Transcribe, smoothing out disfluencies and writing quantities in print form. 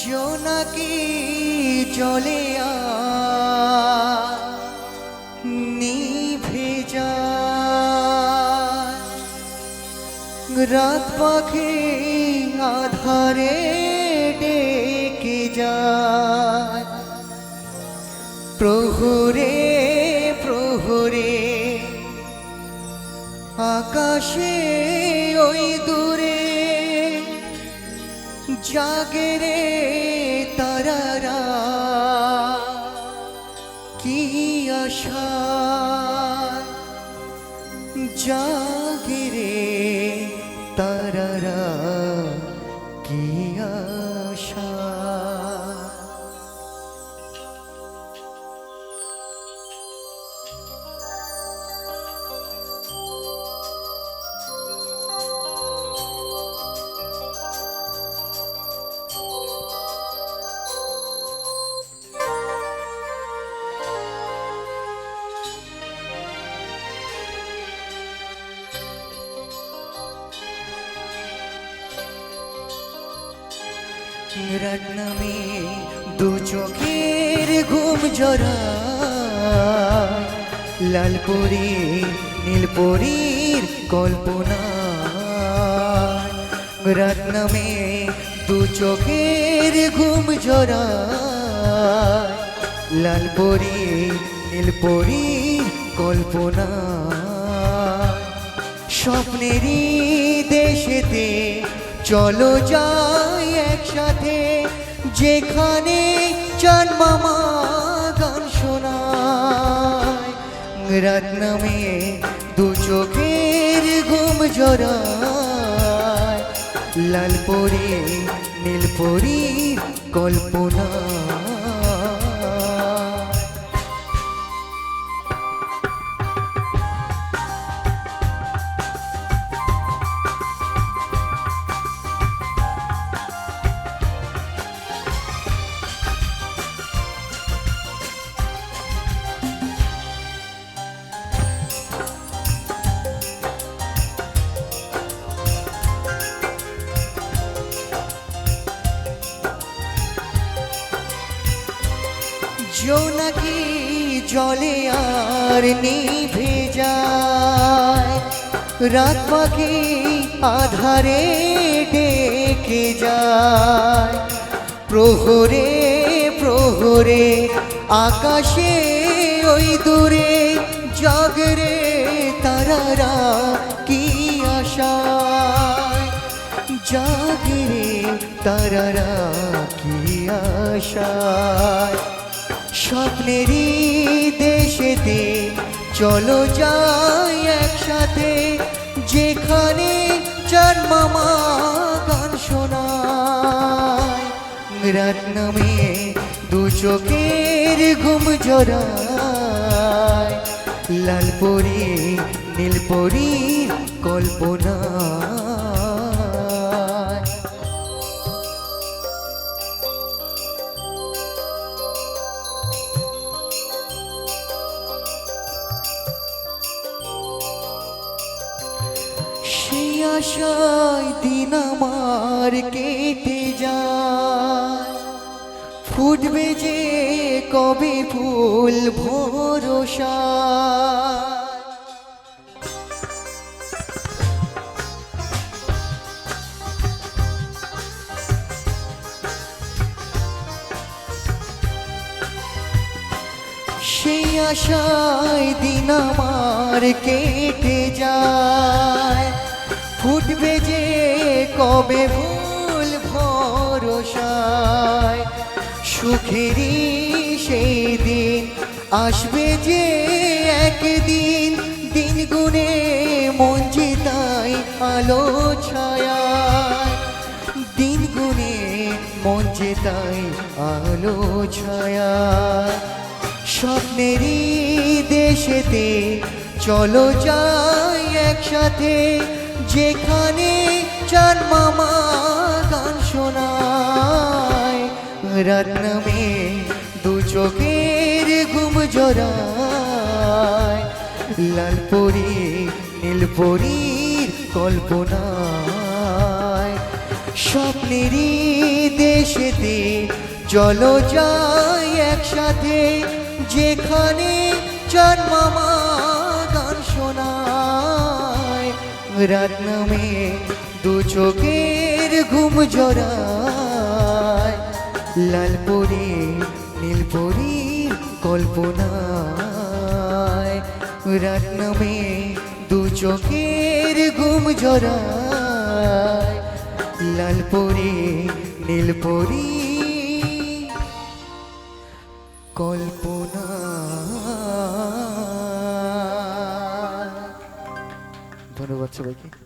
জোনাকি জলে নিভে যায়, রাত পাখি আধারে ডেকে যায়। প্রহরে প্রহরে আকাশে ওই দূরে জাগে রে তারারা, কি আশা জাগে রে তারারা, কি আশা। রাত নামে দু চোখের ঘুম জড়ায়, লাল পরি নীল পরীর কল্পনা। রাত নামে দু চোখের ঘুম জড়ায়, লাল পরি নীল পরীর কল্পনা। স্বপ্নেরই দেশেতে চলো যাই একসাথে, যেখানে চাঁদ মামা গান শোনায়। রাত নামে দু চোখের ঘুম জড়ায়, লাল পরি নীল পরীর কল্পনা। জোনাকি জলে আর নিভে যায়, রাত পাখি আধারে ডেকে যায়। প্রহরে প্রহরে আকাশে ওই দূরে জাগরে তারারা, কি আশায় জাগরে তারারা, কি আশায়। স্বপ্নেরই দেশেতে চলো যাই একসাথে, যেখানে চাঁদ মামা গান শোনায়। রাত নামে দু চোখের ঘুম জড়ায়, লাল পরি নীল পরীর কল্পনা। সেই আশায় দিন আমার কেটে যায়, ফুটবে যে কবে ফুল ভরসা। সেই আশায় দিন আমার কেটে যায়, ফুটবে যে কবে ফুল ভরসায়। সুখেরই সেই দিন আসবে যে একদিন, দিন গুনে মন যে তাই আলো ছায়ায়। দিন গুনে মন যে তাই আলো ছায়ায়। স্বপ্নেরই দেশেতে চলো যাই একসাথে, যেখানে চাঁদ মামা গান শোনায়। রাত নামে দু চোখের ঘুম জড়ায়, লাল পরি নীল পরীর কল্পনায়। স্বপ্নেরই দেশেতে চলো যাই একসাথে, যেখানে জন্মামা গান শোনায়, রাত নামে দু চোখের ঘুম জড়ায়, লালপরি নীলপরি কল্পনায়, রাত নামে দু চোখের ঘুম জড়ায়, লালপরি নীলপরি কল্পনা। ধন্যবাদ সবাইকে।